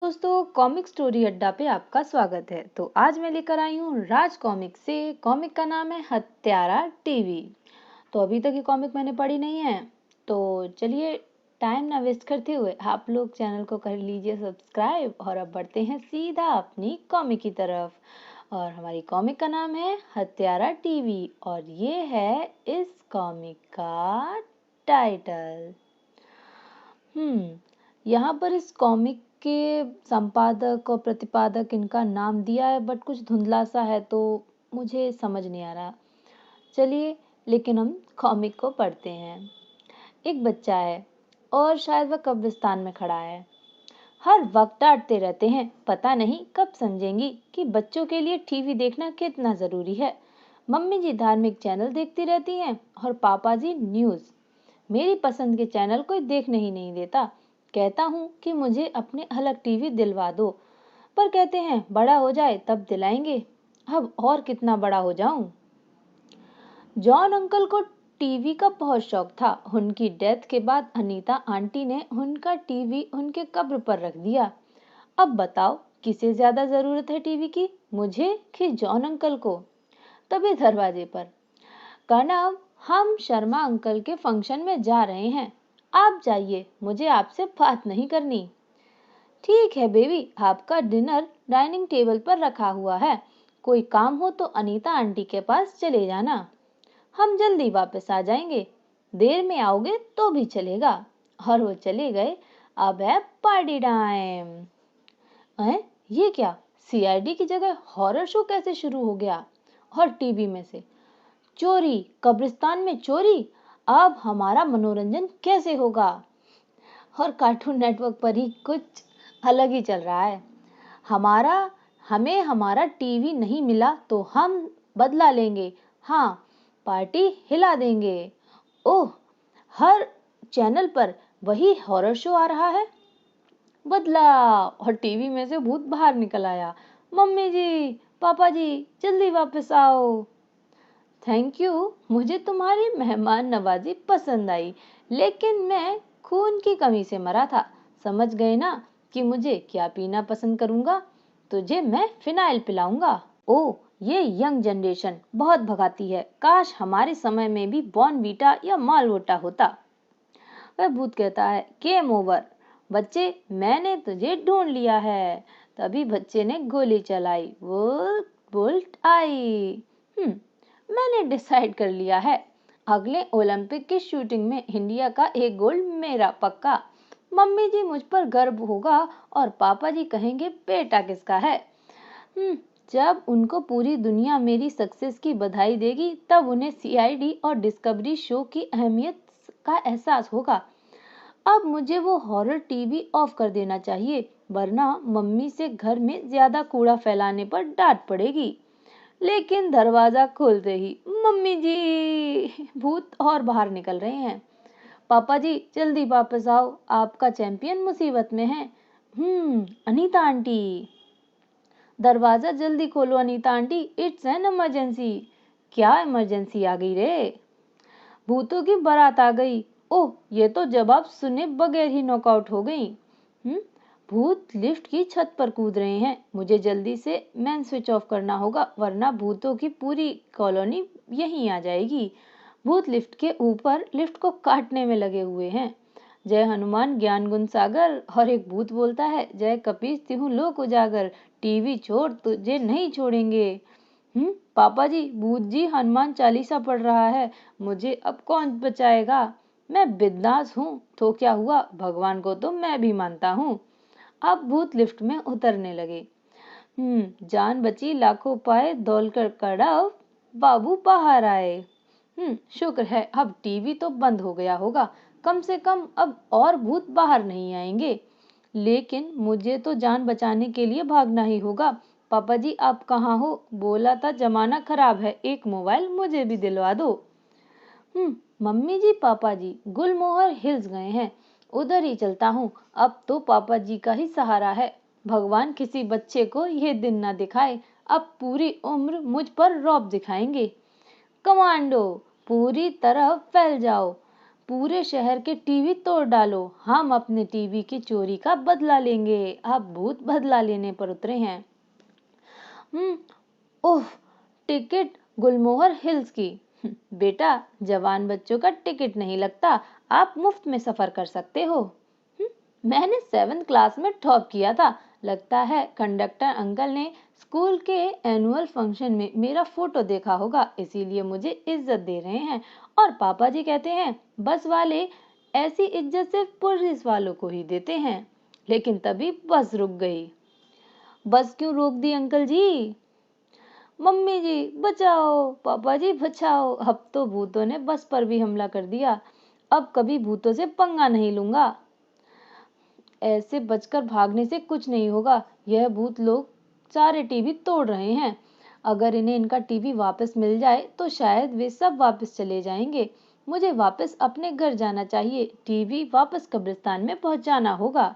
दोस्तों, comic story अड्डा पे आपका स्वागत है। तो आज मैं लेकर आई हूँ राज कॉमिक से। कॉमिक का नाम है हत्यारा टीवी। तो अभी तक ये कॉमिक मैंने पढ़ी नहीं है, तो चलिए टाइम ना वेस्ट करते हुए आप लोग चैनल को कर लीजिए सब्सक्राइब और अब बढ़ते हैं सीधा अपनी कॉमिक की तरफ। और हमारी कॉमिक का नाम है हत्यारा टीवी और ये है इस कॉमिक का टाइटल। यहाँ पर इस कॉमिक के संपादक और प्रतिपादक इनका नाम दिया है, बट कुछ धुंधला सा है तो मुझे समझ नहीं आ रहा। चलिए, लेकिन हम कॉमिक को पढ़ते हैं। एक बच्चा है और शायद वह कब्रिस्तान में खड़ा है। हर वक्त डांटते रहते हैं, पता नहीं कब समझेंगी कि बच्चों के लिए टीवी देखना कितना जरूरी है। मम्मी जी धार्मिक चैनल देखती रहती हैं और पापा जी न्यूज़। मेरी पसंद के चैनल कोई देखने ही नहीं देता। कहता हूँ कि मुझे अपने अलग टीवी दिलवा दो, पर कहते हैं बड़ा हो जाए तब दिलाएंगे। अब और कितना बड़ा हो जाऊं। जॉन अंकल को टीवी का बहुत शौक था। उनकी डेथ के बाद अनीता आंटी ने उनका टीवी उनके कब्र पर रख दिया। अब बताओ किसे ज्यादा जरूरत है टीवी की, मुझे कि जॉन अंकल को। तभी दरवाजे पर, कनव, हम शर्मा अंकल के फंक्शन में जा रहे हैं, आप जाइए, मुझे आपसे बात नहीं करनी। ठीक है बेबी, आपका डिनर डाइनिंग टेबल पर रखा हुआ है, कोई काम हो तो अनीता आंटी के पास चले जाना, हम जल्दी वापस आ जाएंगे, देर में आओगे तो भी चलेगा। और वो चले गए। अब है पार्टी टाइम। ये क्या, सीआईडी की जगह हॉरर शो कैसे शुरू हो गया? और टीवी में से चोरी, कब्रिस्तान में चोरी, अब हमारा मनोरंजन कैसे होगा? और कार्टून नेटवर्क पर ही कुछ अलग ही चल रहा है। हमारा हमें हमारा टीवी नहीं मिला तो हम बदला लेंगे, हाँ, पार्टी हिला देंगे। ओह, हर चैनल पर वही हॉरर शो आ रहा है। बदला, और टीवी में से भूत बाहर निकल आया। मम्मी जी, पापा जी, जल्दी वापस आओ। थैंक यू, मुझे तुम्हारी मेहमान नवाजी पसंद आई, लेकिन मैं खून की कमी से मरा था। समझ गए ना कि मुझे क्या पीना पसंद करूंगा? तुझे मैं फिनाइल पिलाऊंगा। ओ, ये यंग जनरेशन बहुत भगाती है, काश हमारे समय में भी बॉर्नवीटा या मालवोटा होता। वह भूत कहता है, गेम ओवर बच्चे, मैंने तुझे ढूंढ लिया है। तभी बच्चे ने गोली चलाई, वो बुलेट आई। मैंने डिसाइड कर लिया है, अगले ओलंपिक की शूटिंग में इंडिया का एक गोल्ड मेरा पक्का। मम्मी जी मुझ पर गर्व होगा और पापा जी कहेंगे बेटा किसका है। जब उनको पूरी दुनिया मेरी सक्सेस की बधाई देगी, तब उन्हें सीआईडी और डिस्कवरी शो की अहमियत का एहसास होगा। अब मुझे वो हॉरर टीवी ऑफ कर देना चाहिए, वरना मम्मी से घर में ज्यादा कूड़ा फैलाने पर डांट पड़ेगी। लेकिन दरवाजा खोलते ही, मम्मी जी, भूत और बाहर निकल रहे हैं। पापा जी जल्दी वापस आओ, आपका चैंपियन मुसीबत में है। अनीता आंटी, दरवाजा जल्दी खोलो Anita aunty, it's an emergency. क्या इमरजेंसी आ गई रे? भूतों की बारात आ गई। ओह, ये तो जवाब सुने बगैर ही नॉकआउट हो गई। भूत लिफ्ट की छत पर कूद रहे हैं, मुझे जल्दी से मैन स्विच ऑफ करना होगा, वरना भूतों की पूरी कॉलोनी यहीं आ जाएगी। भूत लिफ्ट के ऊपर लिफ्ट को काटने में लगे हुए हैं। जय हनुमान ज्ञान गुण सागर। और एक भूत बोलता है, जय कपीस तिहु लोक उजागर, टीवी छोड़ तुझे नहीं छोड़ेंगे। पापा जी, भूत जी हनुमान चालीसा पढ़ रहा है, मुझे अब कौन बचाएगा? मैं बिंदास हूँ तो क्या हुआ, भगवान को तो मैं भी मानता हूँ। अब भूत लिफ्ट में उतरने लगे। जान बची लाखों पाए, दौलकर कड़व बाबू बाहर आए। शुक्र है अब टीवी तो बंद हो गया होगा, कम से कम अब और भूत बाहर नहीं आएंगे। लेकिन मुझे तो जान बचाने के लिए भागना ही होगा। पापा जी आप कहाँ हो? बोला था जमाना खराब है, एक मोबाइल मुझे भी दिलवा दो। मम्मी जी पापा जी गुलमोहर हिल्स गए हैं, उधर ही चलता हूँ। अब तो पापा जी का ही सहारा है, भगवान किसी बच्चे को ये दिन ना दिखाए, अब पूरी उम्र मुझ पर रौब दिखाएंगे। कमांडो, पूरी तरह फैल जाओ। पूरे शहर के टीवी तोड़ डालो, हम अपने टीवी की चोरी का बदला लेंगे। अब भूत बदला लेने पर उतरे हैं। ओह, टिकट गुलमोहर हिल्स की। बेटा, जवान बच्चों का टिकट नहीं लगता, आप मुफ्त में सफर कर सकते हो। मैंने 7th क्लास में टॉप किया था। लगता है कंडक्टर अंकल ने स्कूल के एनुअल फंक्शन में मेरा फोटो देखा होगा, इसीलिए मुझे इज्जत दे रहे हैं। और पापा जी कहते हैं बस वाले ऐसी इज्जत सिर्फ पुलिस वालों को ही देते हैं। लेकिन तभी बस रुक गई। बस क्यों रोक दी अंकल जी? मम्मी जी बचाओ, पापा जी बचाओ, अब तो भूतों ने बस पर भी हमला कर दिया। अब कभी भूतों से पंगा नहीं लूंगा। ऐसे बचकर भागने से कुछ नहीं होगा। यह भूत लोग सारे टीवी तोड़ रहे हैं। अगर इन्हें इनका टीवी वापस मिल जाए तो शायद वे सब वापस चले जाएंगे। मुझे वापस अपने घर जाना चाहिए। टीवी वापस कब्रिस्तान में पहुंचाना होगा।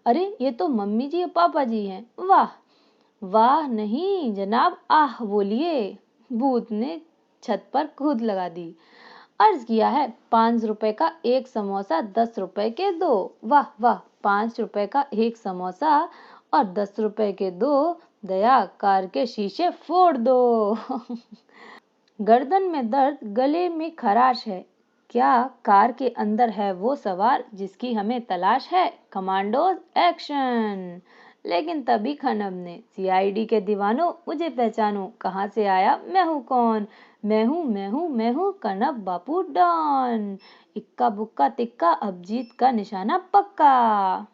अरे, ये तो मम्मी जी और पापा जी हैं। वाह वाह नहीं जनाब, आह बोलिए। भूत ने छत पर कूद लगा दी। अर्ज किया है 5 रुपए का एक समोसा 10 रुपए के दो। वाह वाह, 5 रुपए का एक समोसा और 10 रुपए के दो। दया, कार के शीशे फोड़ दो। गर्दन में दर्द, गले में खराश है। क्या कार के अंदर है वो सवार जिसकी हमें तलाश है? Commandos action. लेकिन तभी खनब ने, सीआईडी के दीवानों मुझे पहचानो, कहाँ से आया, मैं हूँ कौन? मैं हूँ कनब बापू डॉन। इक्का बुक्का तिक्का, अब जीत का निशाना पक्का।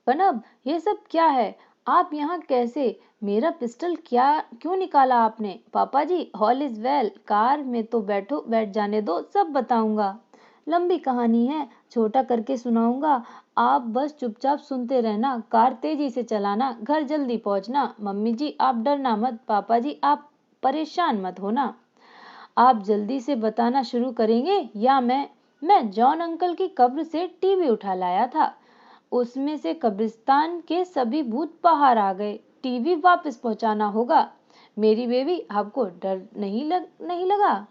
कनब, ये सब क्या है? आप यहाँ कैसे? मेरा पिस्टल क्यों निकाला आपने? पापा जी, ऑल इज वेल। कार में तो बैठो, बैठ जाने दो, सब बताऊंगा। लंबी कहानी है, छोटा करके सुनाऊंगा। आप बस चुपचाप सुनते रहना। कार तेजी से चलाना, घर जल्दी पहुंचना। मम्मी जी आप डरना मत, पापा जी आप परेशान मत होना। आप जल्दी से बताना शुरू करेंगे या मैं जॉन अंकल की कब्र से टीवी उठा लाया था। उसमें से कब्रिस्तान के सभी भूत बाहर आ गए। टीवी वापस पहुंचाना होगा। मेरी बेबी, आपको डर नहीं लगा?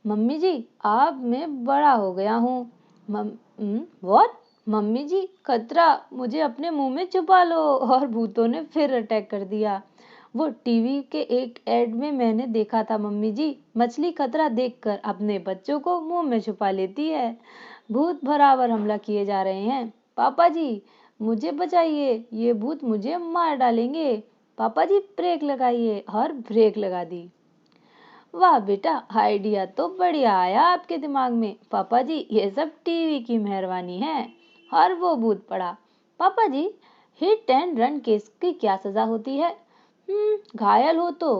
मम्मी जी, अब मैं बड़ा हो गया हूँ। व्हाट? मम्मी जी, खतरा, मुझे अपने मुंह में छुपा लो। और भूतों ने फिर अटैक कर दिया। वो टीवी के एक एड में मैंने देखा था मम्मी जी, मछली खतरा देखकर अपने बच्चों को मुंह में छुपा लेती है। भूत बराबर हमला किए जा रहे हैं। पापा जी मुझे बचाइए, ये भूत मुझे मार डालेंगे। पापा जी ब्रेक लगाइए। और ब्रेक लगा दी। वाह बेटा, आइडिया तो बढ़िया आया आपके दिमाग में। पापा जी ये सब टीवी की मेहरबानी है। और वो भूत पड़ा। पापा जी, हिट एंड रन केस की क्या सजा होती है? घायल हो तो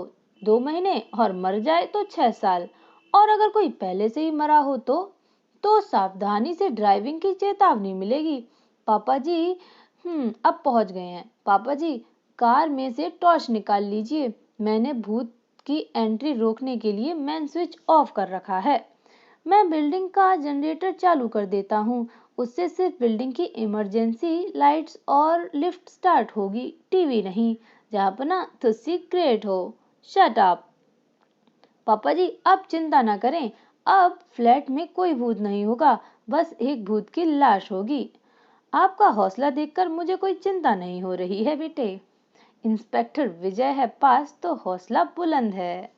2 महीने और मर जाए तो 6 साल। और अगर कोई पहले से ही मरा हो तो सावधानी से ड्राइविंग की चेतावनी मिलेगी। पापा जी अब पहुंच गए हैं। पापा जी, कार में से टॉर्च निकाल लीजिए। मैंने भूत की एंट्री रोकने के लिए मेन स्विच ऑफ कर रखा है। मैं बिल्डिंग का जनरेटर चालू कर देता हूँ। उससे सिर्फ बिल्डिंग की इमरजेंसी लाइट्स और लिफ्ट स्टार्ट होगी, टीवी नहीं। जापना तो सीक्रेट हो। Shut up. पापा जी आप चिंता ना करें, अब फ्लैट में कोई भूत नहीं होगा, बस एक भूत की लाश होगी। आपका हौसला देखकर मुझे कोई चिंता नहीं हो रही है बेटे। इंस्पेक्टर विजय है पास तो हौसला बुलंद है।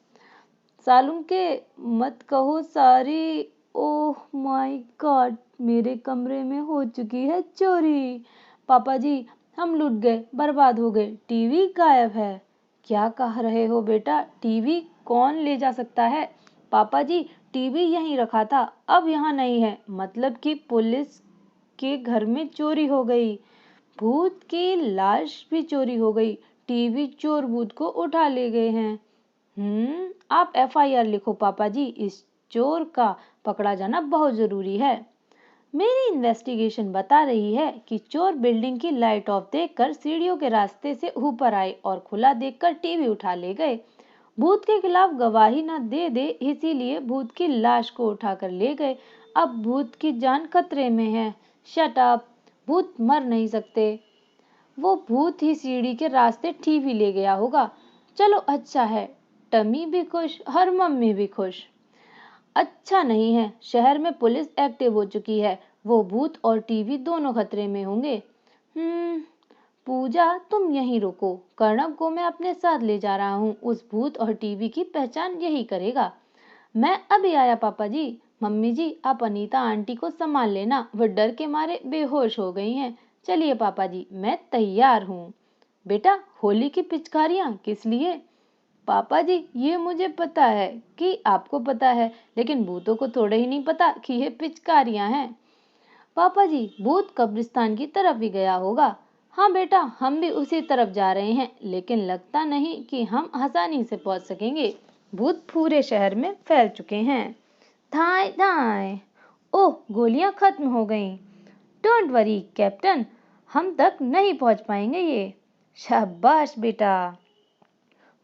सालूम के मत कहो सारी। ओह माय गॉड, मेरे कमरे में हो चुकी है चोरी। पापा जी हम लूट गए, बर्बाद हो गए, टीवी गायब है। क्या कह रहे हो बेटा? टीवी कौन ले जा सकता है? पापा जी टीवी यहीं रखा था, अब यहाँ नहीं है। मतलब कि पुलिस के घर में चोरी हो गई, भूत की लाश भी चोरी हो गई, टीवी चोर भूत को उठा ले गए हैं। आप एफआईआर लिखो पापा जी, इस चोर का पकड़ा जाना बहुत जरूरी है। मेरी इन्वेस्टिगेशन बता रही है कि चोर बिल्डिंग की लाइट ऑफ देखकर सीढ़ियों के रास्ते से ऊपर आए और खुला देखकर टीवी उठा ले गए। भूत के खिलाफ गवाही न दे इसीलिए भूत की लाश को उठाकर ले गए। अब भूत की जान खतरे में है। Shut up. भूत मर नहीं सकते। वो भूत ही सीढ़ी के रास्ते टीवी ले गया होगा। चलो अच्छा है, टमी भी खुश और मम्मी भी खुश। अच्छा नहीं है, शहर में पुलिस एक्टिव हो चुकी है, वो भूत और टीवी दोनों खतरे में होंगे। पूजा तुम यहीं रुको, कर्णव को मैं अपने साथ ले जा रहा हूँ, उस भूत और टीवी की पहचान यही करेगा। मैं अभी आया पापा जी। मम्मी जी आप अनीता आंटी को संभाल लेना, वो डर के मारे बेहोश हो गई हैं। चलिए पापा जी मैं तैयार हूँ। बेटा होली की पिचकारियाँ किस लिए? पापा जी ये मुझे पता है कि आपको पता है, लेकिन भूतों को थोड़े ही नहीं पता कि ये पिचकारियाँ हैं। पापा जी भूत कब्रिस्तान की तरफ ही गया होगा। हाँ बेटा हम भी उसी तरफ जा रहे हैं, लेकिन लगता नहीं कि हम आसानी से पहुंच सकेंगे। भूत पूरे शहर में फैल चुके हैं। धाए धाए। ओह गोलियां खत्म हो गईं। डोंट वरी कैप्टन, हम तक नहीं पहुंच पाएंगे ये। शाबाश बेटा।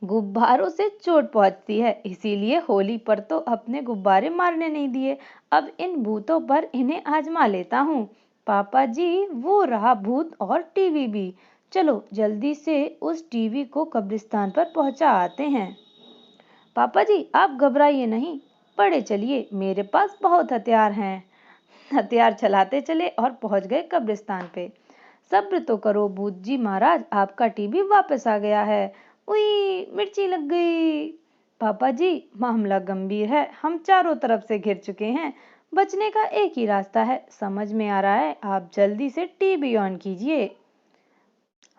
गुब्बारों से चोट पहुंचती है, इसीलिए होली पर तो अपने गुब्बारे मारने नहीं दिए। अब इन भूतों पर इन्हें आजमा लेता हूँ। पापा जी वो रहा भूत और टीवी भी। चलो जल्दी से उस टीवी को कब्रिस्तान पर पहुंचा आते हैं। पापा जी आप घबराइए नहीं, पड़े चलिए, मेरे पास बहुत हथियार हैं। हथियार चलाते चले और पहुंच गए कब्रिस्तान पे। सब्र तो करो भूत जी महाराज, आपका टीवी वापस आ गया है। उई मिर्ची लग गई। पापा जी मामला गंभीर है, हम चारों तरफ से घिर चुके हैं, बचने का एक ही रास्ता है, समझ में आ रहा है, आप जल्दी से टीवी ऑन कीजिए।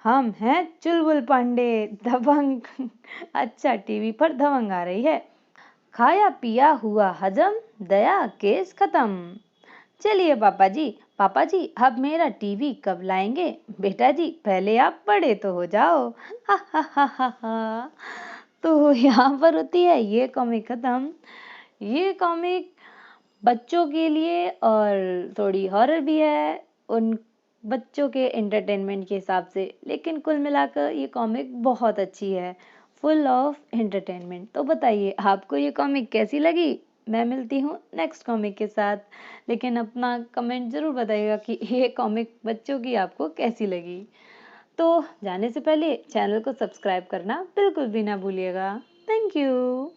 हम हैं चुलबुल पांडे दबंग। अच्छा टीवी पर दबंग आ रही है। खाया पिया हुआ हजम, दया केस खत्म। चलिए पापा जी अब मेरा टीवी कब लाएंगे? बेटा जी पहले आप बड़े तो हो जाओ। हा हा हा हा हा। तो यहाँ पर होती है ये कॉमिक खत्म। ये कॉमिक बच्चों के लिए और थोड़ी हॉरर भी है, उन बच्चों के एंटरटेनमेंट के हिसाब से, लेकिन कुल मिलाकर ये कॉमिक बहुत अच्छी है, फुल ऑफ एंटरटेनमेंट। तो बताइए आपको ये कॉमिक कैसी लगी? मैं मिलती हूँ नेक्स्ट कॉमिक के साथ, लेकिन अपना कमेंट जरूर बताइएगा कि ये कॉमिक बच्चों की आपको कैसी लगी। तो जाने से पहले चैनल को सब्सक्राइब करना बिल्कुल भी ना भूलिएगा। Thank you.